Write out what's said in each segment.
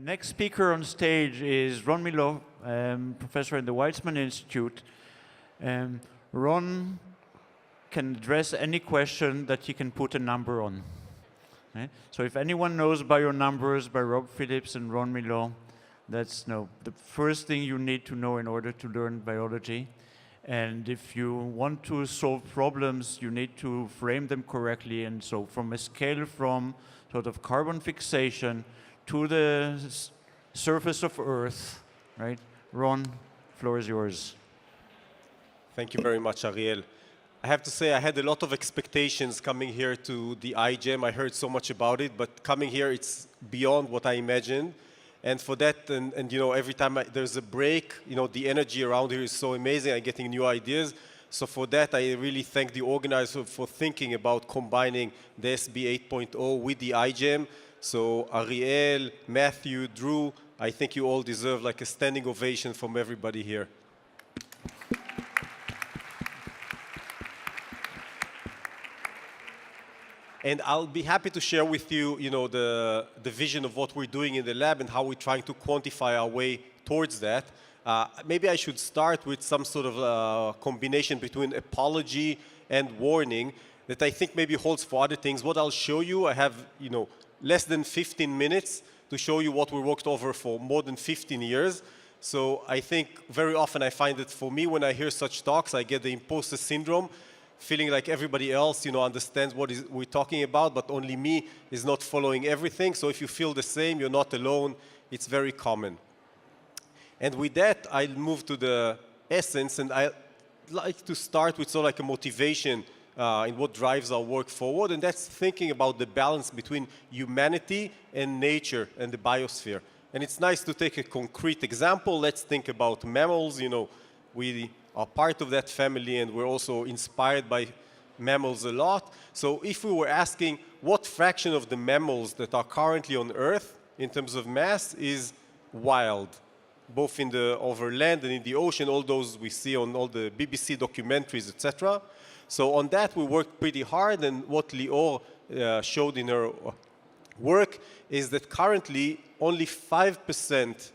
Next speaker on stage is Ron Milo, professor in the Weizmann Institute. Ron can address any question that he can put a number on. Okay? So if anyone knows bio numbers by Rob Phillips and Ron Milo, that's the first thing you need to know in order to learn biology. And if you want to solve problems, you need to frame them correctly. And so from a scale from sort of carbon fixation to the surface of Earth, right? Ron, floor is yours. Thank you very much, Ariel. I have to say I had a lot of expectations coming here to the iGEM. I heard so much about it, but coming here, it's beyond what I imagined. And for that, and you know, every time there's a break, you know, the energy around here is so amazing. I'm getting new ideas. So for that, I really thank the organizer for thinking about combining the SB 8.0 with the iGEM. So Ariel, Matthew, Drew, I think you all deserve like a standing ovation from everybody here. And I'll be happy to share with you, you know, the vision of what we're doing in the lab and how we're trying to quantify our way towards that. Maybe I should start with some sort of combination between apology and warning that I think maybe holds for other things. What I'll show you, I have, you know, less than 15 minutes to show you what we worked over for more than 15 years. So I think very often I find that for me, when I hear such talks, I get the imposter syndrome, feeling like everybody else, you know, understands what we're talking about, but only me is not following everything. So if you feel the same, you're not alone. It's very common. And with that, I'll move to the essence, and I like to start with sort of like a motivation in what drives our work forward, and that's thinking about the balance between humanity and nature and the biosphere. And it's nice to take a concrete example. Let's think about mammals. You know, we are part of that family, and we're also inspired by mammals a lot. So if we were asking what fraction of the mammals that are currently on Earth in terms of mass is wild, both in the over land and in the ocean, all those we see on all the BBC documentaries, etc. So on that, we worked pretty hard, and what Lior showed in her work is that currently only 5%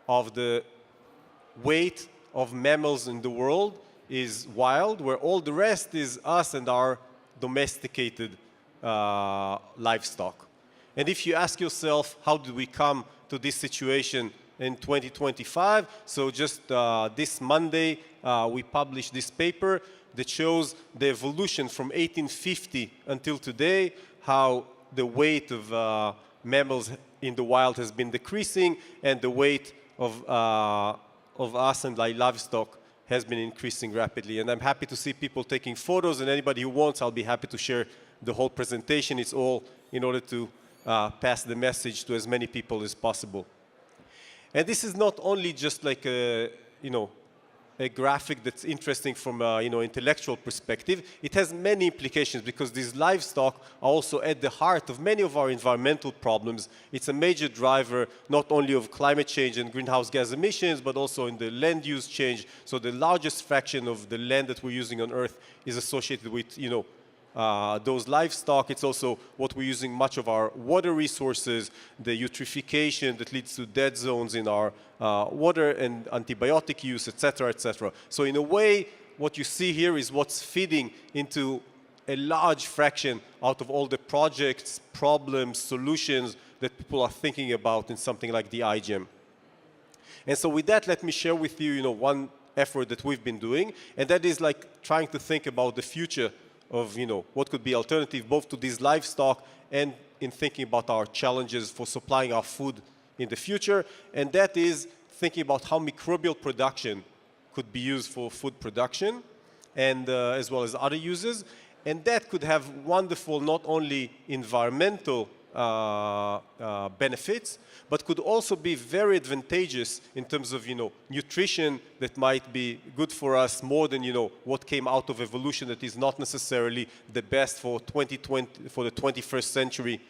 of the weight of mammals in the world is wild, where all the rest is us and our domesticated livestock. And if you ask yourself, how did we come to this situation in 2025? So just this Monday, we published this paper that shows the evolution from 1850 until today, how the weight of mammals in the wild has been decreasing, and the weight of us and livestock has been increasing rapidly. And I'm happy to see people taking photos, and anybody who wants, I'll be happy to share the whole presentation. It's all in order to pass the message to as many people as possible. And this is not only just like a, you know, a graphic that's interesting from a, you know, intellectual perspective. It has many implications because these livestock are also at the heart of many of our environmental problems. It's a major driver not only of climate change and greenhouse gas emissions, but also in the land use change. So the largest fraction of the land that we're using on Earth is associated with, you know, those livestock. It's also what we're using much of our water resources, the eutrophication that leads to dead zones in our water and antibiotic use, etc., etc. So in a way, what you see here is what's feeding into a large fraction out of all the projects, problems, solutions that people are thinking about in something like the iGEM. And so with that, let me share with you, you know, one effort that we've been doing, and that is like trying to think about the future of, you know, what could be alternative both to these livestock and in thinking about our challenges for supplying our food in the future. And that is thinking about how microbial production could be used for food production and as well as other uses. And that could have wonderful not only environmental benefits, but could also be very advantageous in terms of, you know, nutrition that might be good for us more than, you know, what came out of evolution that is not necessarily the best for 2020, for the 21st century,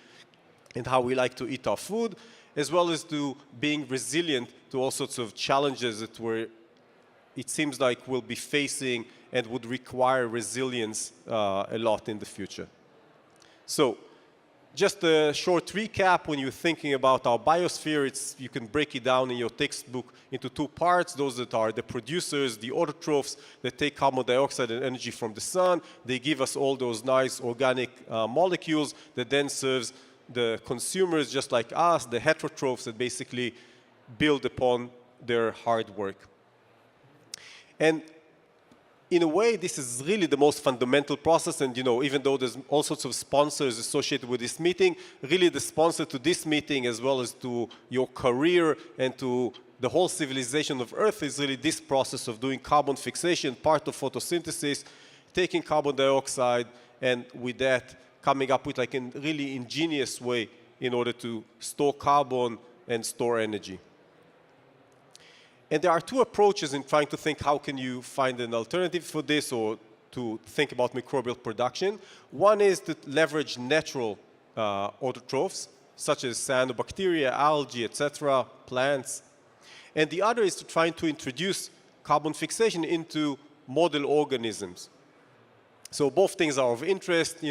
and how we like to eat our food, as well as to being resilient to all sorts of challenges that it seems like we'll be facing and would require resilience a lot in the future. So Just a short recap, when you're thinking about our biosphere, you can break it down in your textbook into two parts. Those that are the producers, the autotrophs, that take carbon dioxide and energy from the sun. They give us all those nice organic molecules that then serves the consumers just like us, the heterotrophs that basically build upon their hard work. And in a way, this is really the most fundamental process, and even though there's all sorts of sponsors associated with this meeting, really the sponsor to this meeting as well as to your career and to the whole civilization of Earth is really this process of doing carbon fixation, part of photosynthesis, taking carbon dioxide, and with that coming up with like a really ingenious way in order to store carbon and store energy. And there are two approaches in trying to think how can you find an alternative for this or to think about microbial production. One is to leverage natural autotrophs, such as cyanobacteria, algae, etc., plants. And the other is to try to introduce carbon fixation into model organisms. So both things are of interest,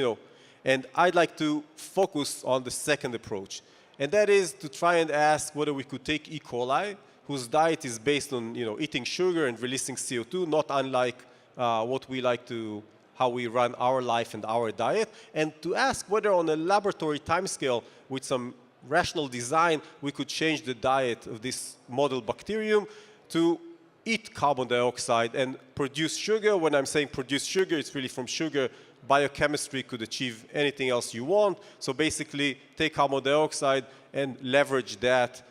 and I'd like to focus on the second approach. And that is to try and ask whether we could take E. coli, whose diet is based on eating sugar and releasing CO2, not unlike how we run our life and our diet, and to ask whether on a laboratory timescale with some rational design we could change the diet of this model bacterium to eat carbon dioxide and produce sugar. When I'm saying produce sugar, it's really from sugar. Biochemistry could achieve anything else you want. So basically take carbon dioxide and leverage that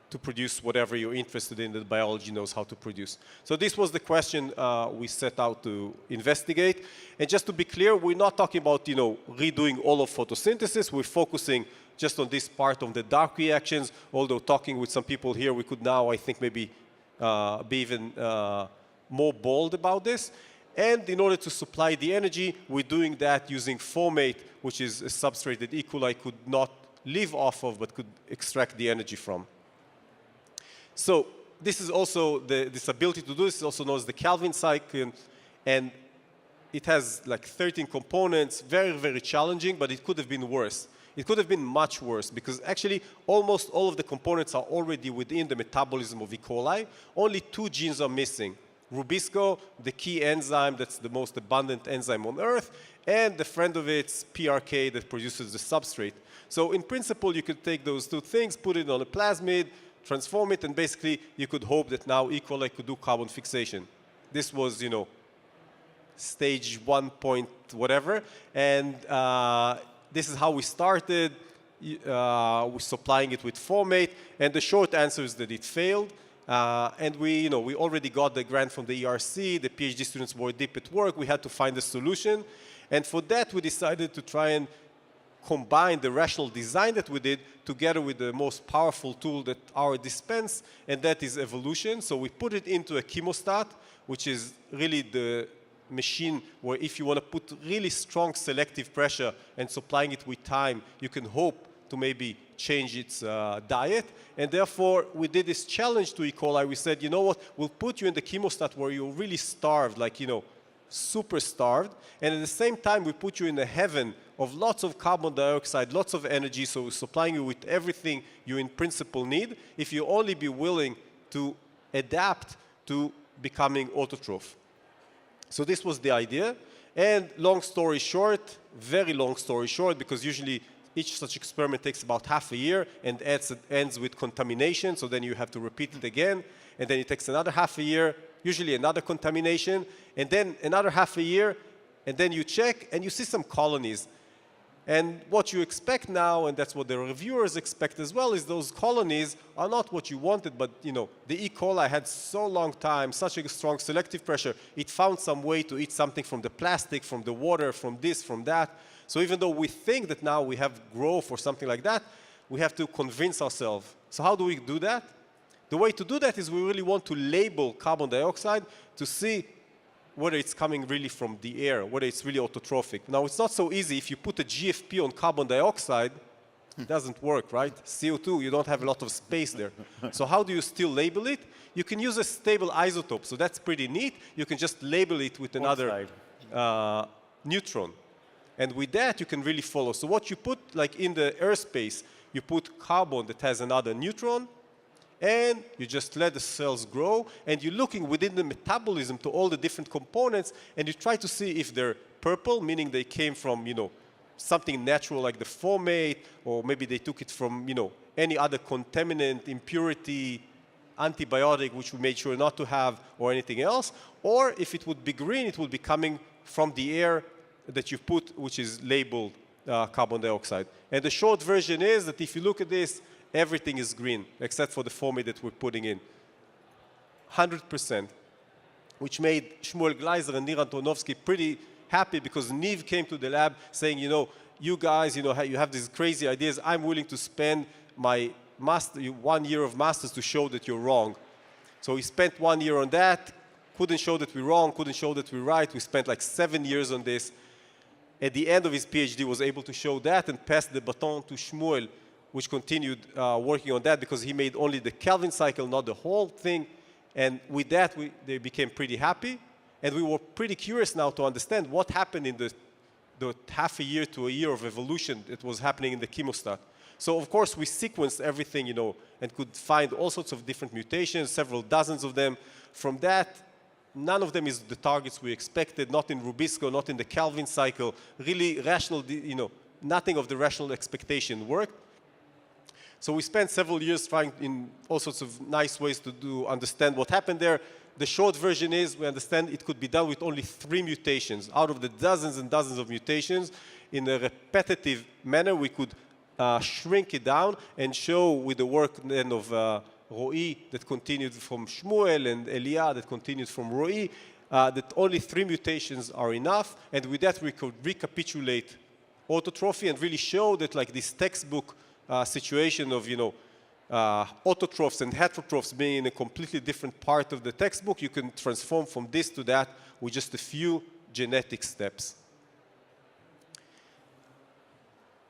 to produce whatever you're interested in that biology knows how to produce. So this was the question we set out to investigate. And just to be clear, we're not talking about redoing all of photosynthesis. We're focusing just on this part of the dark reactions, although talking with some people here, we could now, I think, maybe be even more bold about this. And in order to supply the energy, we're doing that using fomate, which is a substrate that E. coli could not live off of, but could extract the energy from. So this is also this ability to do this is also known as the Calvin cycle, and it has like 13 components, very, very challenging, but it could have been worse. It could have been much worse because actually almost all of the components are already within the metabolism of E. coli. Only 2 genes are missing. Rubisco, the key enzyme that's the most abundant enzyme on Earth, and the friend of it's PRK that produces the substrate. So in principle, you could take those 2 things, put it on a plasmid, transform it, and basically you could hope that now E. coli could do carbon fixation. This was, stage 1 point whatever, and this is how we started. We're supplying it with fomate, and the short answer is that it failed. And we already got the grant from the ERC. The PhD students were deep at work. We had to find a solution, and for that we decided to try and combine the rational design that we did together with the most powerful tool at our dispense, and that is evolution. So we put it into a chemostat, which is really the machine where if you want to put really strong selective pressure and supplying it with time, you can hope to maybe change its diet. And therefore, we did this challenge to E. coli. We said, you know what, we'll put you in the chemostat where you're really starved, like, super starved. And at the same time, we put you in a heaven of lots of carbon dioxide, lots of energy, so we're supplying you with everything you in principle need, if you only be willing to adapt to becoming autotroph. So this was the idea. And long story short, very long story short, because usually each such experiment takes about half a year and ends with contamination, so then you have to repeat it again, and then it takes another half a year, usually another contamination, and then another half a year, and then you check and you see some colonies. And what you expect now, and that's what the reviewers expect as well, is those colonies are not what you wanted, but the E. coli had so long time, such a strong selective pressure, it found some way to eat something from the plastic, from the water, from this, from that. So even though we think that now we have growth or something like that, we have to convince ourselves. So how do we do that? The way to do that is we really want to label carbon dioxide to see whether it's coming really from the air, whether it's really autotrophic. Now, it's not so easy. If you put a GFP on carbon dioxide, it doesn't work, right? CO2, you don't have a lot of space there. So how do you still label it? You can use a stable isotope, so that's pretty neat. You can just label it with another neutron. And with that, you can really follow. So what you put, like in the airspace, you put carbon that has another neutron, and you just let the cells grow, and you're looking within the metabolism to all the different components, and you try to see if they're purple, meaning they came from, something natural like the formate, or maybe they took it from, any other contaminant, impurity, antibiotic, which we made sure not to have, or anything else. Or if it would be green, it would be coming from the air that you put, which is labeled carbon dioxide. And the short version is that if you look at this, everything is green, except for the formate that we're putting in. 100%, which made Shmuel Gleiser and Nir Antonovsky pretty happy, because Niv came to the lab saying, you guys, you have these crazy ideas. I'm willing to spend my 1 year of masters to show that you're wrong. So he spent 1 year on that, couldn't show that we're wrong, couldn't show that we're right. We spent like 7 years on this. At the end of his PhD, was able to show that and passed the baton to Shmuel, which continued working on that, because he made only the Kelvin cycle, not the whole thing. And with that, they became pretty happy. And we were pretty curious now to understand what happened in the half a year to a year of evolution that was happening in the chemostat. So, of course, we sequenced everything, and could find all sorts of different mutations, several dozens of them. From that, none of them is the targets we expected, not in Rubisco, not in the Kelvin cycle. Really rational, nothing of the rational expectation worked. So we spent several years trying in all sorts of nice ways to understand what happened there. The short version is we understand it could be done with only 3 mutations. Out of the dozens and dozens of mutations, in a repetitive manner, we could shrink it down and show with the work then of Ro'i that continued from Shmuel and Elia that continued from Ro'i that only 3 mutations are enough. And with that, we could recapitulate autotrophy and really show that, like this textbook situation of, autotrophs and heterotrophs being in a completely different part of the textbook, you can transform from this to that with just a few genetic steps.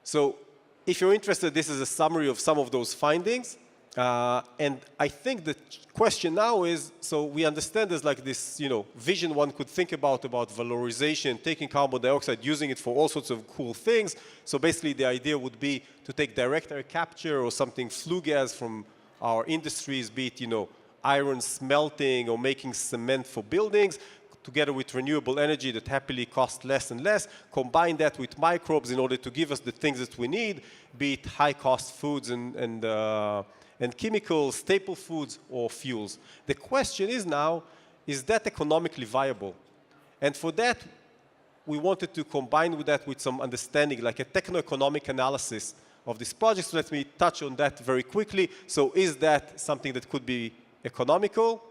So if you're interested, this is a summary of some of those findings. And I think the question now is, so we understand there's like this, vision one could think about valorization, taking carbon dioxide, using it for all sorts of cool things. So basically the idea would be to take direct air capture or something flue gas from our industries, be it, iron smelting or making cement for buildings, together with renewable energy that happily costs less and less, combine that with microbes in order to give us the things that we need, be it high-cost foods and chemicals, staple foods, or fuels. The question is now, is that economically viable? And for that, we wanted to combine with that with some understanding, like a techno-economic analysis of this project. So let me touch on that very quickly. So is that something that could be economical?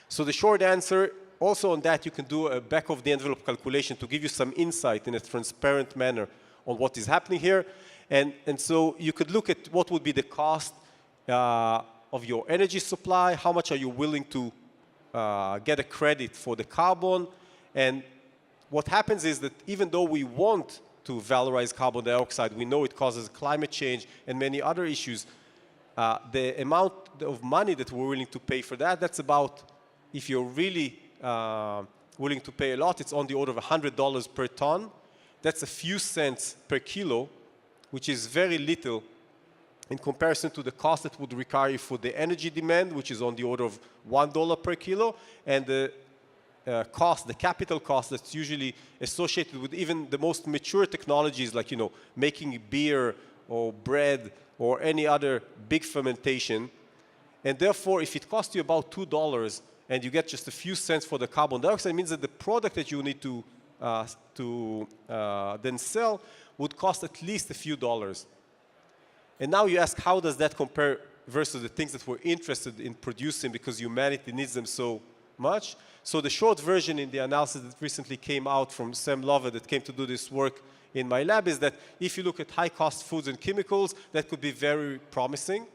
So the short answer, also on that, you can do a back-of-the-envelope calculation to give you some insight in a transparent manner on what is happening here. And so you could look at what would be the cost of your energy supply, how much are you willing to get a credit for the carbon. And what happens is that even though we want to valorize carbon dioxide, we know it causes climate change and many other issues, the amount of money that we're willing to pay for that, that's about, if you're really willing to pay a lot, it's on the order of $100 per ton. That's a few cents per kilo, which is very little in comparison to the cost that would require for the energy demand, which is on the order of $1 per kilo, and the cost, the capital cost that's usually associated with even the most mature technologies like, making beer or bread or any other big fermentation. And therefore, if it costs you about $2 and you get just a few cents for the carbon dioxide, it means that the product that you need to then sell would cost at least a few dollars. And now you ask, how does that compare versus the things that we're interested in producing because humanity needs them so much? So the short version in the analysis that recently came out from Sam Lovett that came to do this work in my lab is that if you look at high-cost foods and chemicals, that could be very promising.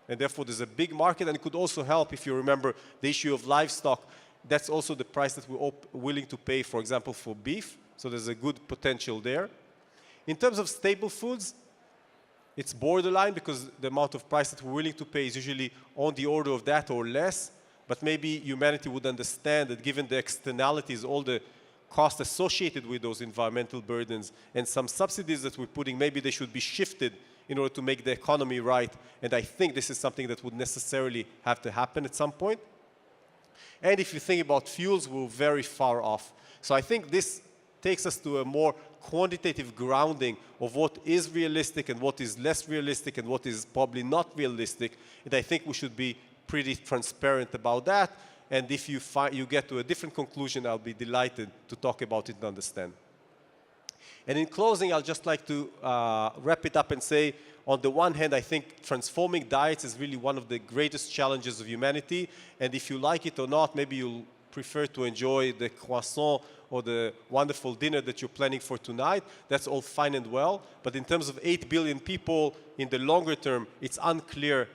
And therefore, there's a big market. And it could also help, if you remember, the issue of livestock. That's also the price that we're willing to pay, for example, for beef. So there's a good potential there. In terms of staple foods, it's borderline because the amount of price that we're willing to pay is usually on the order of that or less. But maybe humanity would understand that given the externalities, all the costs associated with those environmental burdens, and some subsidies that we're putting, maybe they should be shifted in order to make the economy right. And I think this is something that would necessarily have to happen at some point. And if you think about fuels, we're very far off. So I think this takes us to a more quantitative grounding of what is realistic and what is less realistic and what is probably not realistic. And I think we should be pretty transparent about that. And if you get to a different conclusion, I'll be delighted to talk about it and understand. And in closing, I'll just like to wrap it up and say, on the one hand, I think transforming diets is really one of the greatest challenges of humanity. And if you like it or not, maybe you'll prefer to enjoy the croissant or the wonderful dinner that you're planning for tonight. That's all fine and well. But in terms of 8 billion people, in the longer term, it's unclear,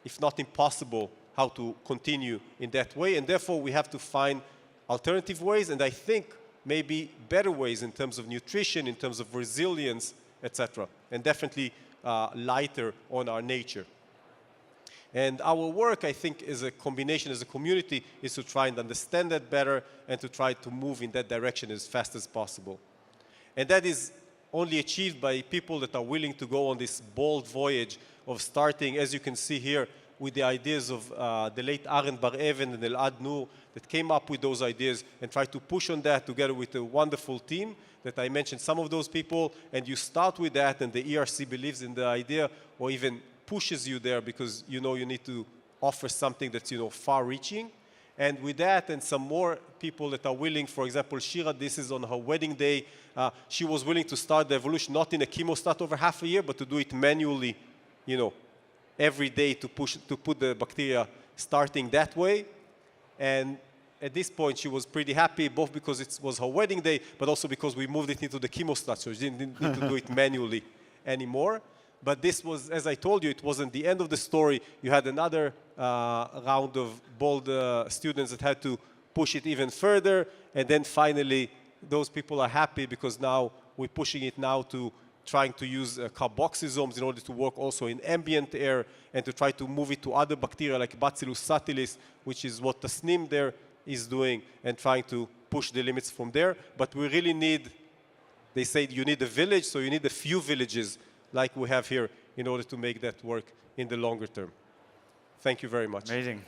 if not impossible, how to continue in that way. And therefore, we have to find alternative ways. And I think maybe better ways in terms of nutrition, in terms of resilience, etc. And definitely lighter on our nature. And our work, I think, is a combination as a community, is to try and understand that better and to try to move in that direction as fast as possible. And that is only achieved by people that are willing to go on this bold voyage of starting, as you can see here, with the ideas of the late Aaron Bar-Even and Elad Nur that came up with those ideas and tried to push on that together with a wonderful team that I mentioned some of those people, and you start with that and the ERC believes in the idea or even pushes you there because you know you need to offer something that's far-reaching. And with that and some more people that are willing, for example, Shira, this is on her wedding day, she was willing to start the evolution not in a chemostat over half a year, but to do it manually, every day to put the bacteria starting that way. And at this point, she was pretty happy, both because it was her wedding day, but also because we moved it into the chemostat, so she didn't need to do it manually anymore. But this was, as I told you, it wasn't the end of the story. You had another round of bold students that had to push it even further. And then finally, those people are happy because now we're pushing it now to trying to use carboxysomes in order to work also in ambient air and to try to move it to other bacteria like Bacillus subtilis, which is what Tasnim there is doing, and trying to push the limits from there. But we really need, they say you need a village, so you need a few villages like we have here in order to make that work in the longer term. Thank you very much. Amazing.